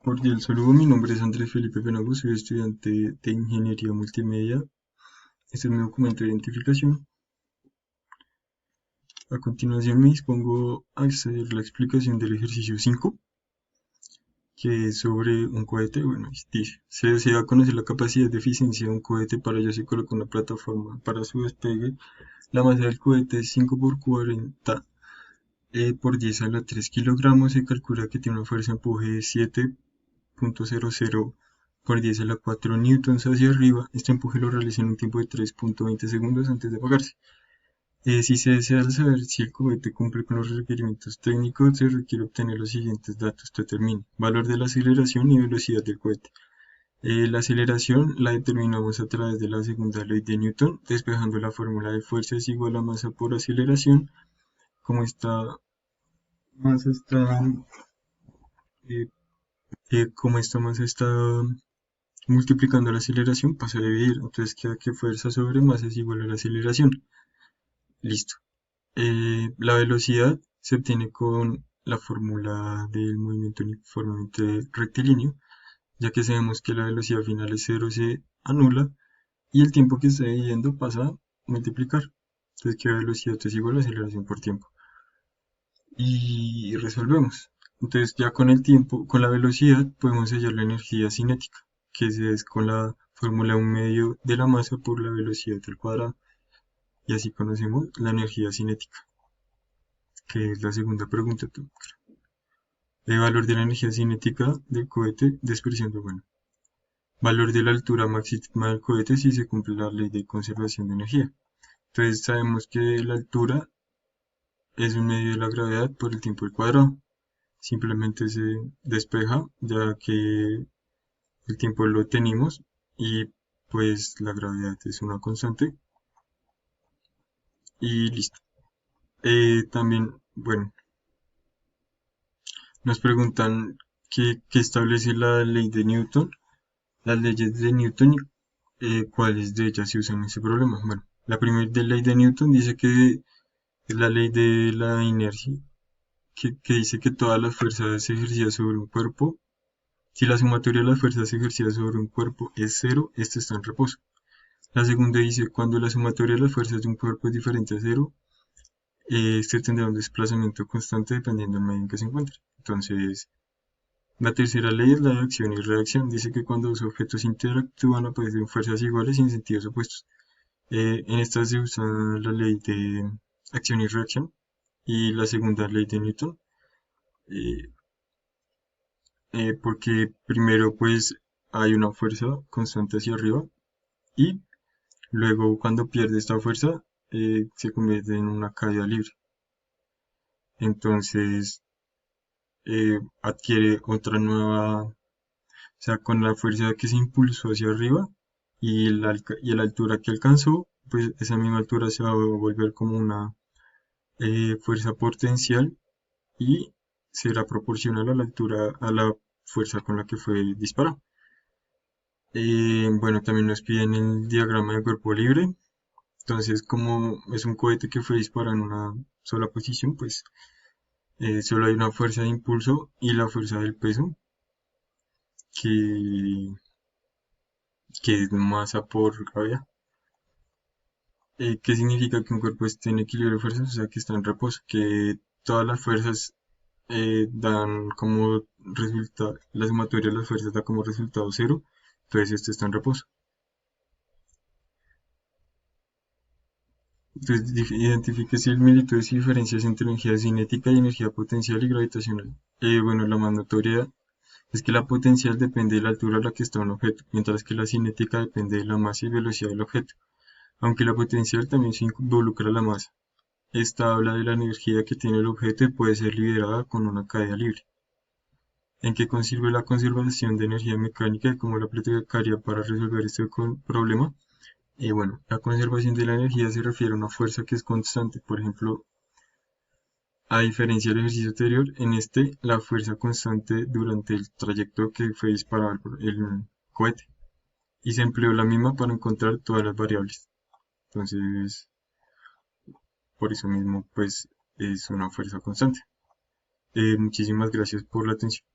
Cordial saludo, mi nombre es Andrés Felipe Penagos, soy estudiante de Ingeniería Multimedia. Este es mi documento de identificación. A continuación me dispongo a hacer la explicación del ejercicio 5, que es sobre un cohete. Bueno, dice, se desea conocer la capacidad de eficiencia de un cohete. Para ello se coloca una plataforma para su despegue. La masa del cohete es 5 por 40 por 10 a la 3 kilogramos. Se calcula que tiene una fuerza de empuje de 7,00 por 10 a la 4 newtons hacia arriba. Este empuje lo realiza en un tiempo de 3,20 segundos antes de apagarse. Si se desea saber si el cohete cumple con los requerimientos técnicos, se requiere obtener los siguientes datos. Determine valor de la aceleración y velocidad del cohete. La aceleración la determinamos a través de la segunda ley de Newton, despejando la fórmula de fuerza es igual a masa por aceleración. Como esta masa está, eh, como esta masa está multiplicando la aceleración, pasa a dividir, entonces queda que fuerza sobre masa es igual a la aceleración. Listo. La velocidad se obtiene con la fórmula del movimiento uniformemente rectilíneo, ya que sabemos que la velocidad final es cero, se anula y el tiempo que está dividiendo pasa a multiplicar. Entonces queda velocidad es igual a aceleración por tiempo. Y resolvemos. Entonces ya con el tiempo, con la velocidad, podemos hallar la energía cinética, que es con la fórmula 1/2 de la masa por la velocidad al cuadrado. Y así conocemos la energía cinética, que es la segunda pregunta. El valor de la energía cinética del cohete despreciando, bueno, valor de la altura máxima del cohete si se cumple la ley de conservación de energía. Entonces sabemos que la altura es un medio de la gravedad por el tiempo al cuadrado. Simplemente se despeja ya que el tiempo lo tenemos y pues la gravedad es una constante y listo. También, bueno, nos preguntan qué establece la ley de Newton. Las leyes de Newton, ¿cuáles de ellas se usan en ese problema? Bueno, la primera ley de Newton dice que es la ley de la inercia, que dice que todas las fuerzas ejercidas sobre un cuerpo, si la sumatoria de las fuerzas ejercidas sobre un cuerpo es cero, este está en reposo. La segunda dice, cuando la sumatoria de las fuerzas de un cuerpo es diferente a cero, este tendrá un desplazamiento constante dependiendo del medio en que se encuentre. Entonces, la tercera ley es la de acción y reacción. Dice que cuando dos objetos interactúan aparecen fuerzas iguales y en sentidos opuestos. En esta se usa la ley de acción y reacción y la segunda ley de Newton, eh, porque primero pues hay una fuerza constante hacia arriba y luego cuando pierde esta fuerza se convierte en una caída libre. Entonces adquiere otra nueva, o sea, con la fuerza que se impulsó hacia arriba y la altura que alcanzó, pues esa misma altura se va a volver como una fuerza potencial y será proporcional a la altura, a la fuerza con la que fue disparado. Bueno, también nos piden el diagrama de cuerpo libre. Entonces, como es un cohete que fue disparado en una sola posición, pues solo hay una fuerza de impulso y la fuerza del peso, que, que es masa por gravedad. ¿Qué significa que un cuerpo esté en equilibrio de fuerzas? O sea, que está en reposo, que todas las fuerzas dan como resultado, la sumatoria de las fuerzas da como resultado cero, entonces este está en reposo. Entonces identifique similitudes y diferencias entre energía cinética y energía potencial y gravitacional. Bueno, la más notoria es que la potencial depende de la altura a la que está un objeto, mientras que la cinética depende de la masa y velocidad del objeto, aunque la potencial también se involucra la masa. Esta habla de la energía que tiene el objeto y puede ser liberada con una caída libre. ¿En qué consiste la conservación de energía mecánica y cómo la aplicaría para resolver este problema? Bueno, la conservación de la energía se refiere a una fuerza que es constante. Por ejemplo, a diferencia del ejercicio anterior, en este la fuerza constante durante el trayecto que fue disparado el cohete y se empleó la misma para encontrar todas las variables. Entonces, por eso mismo, pues es una fuerza constante. Muchísimas gracias por la atención.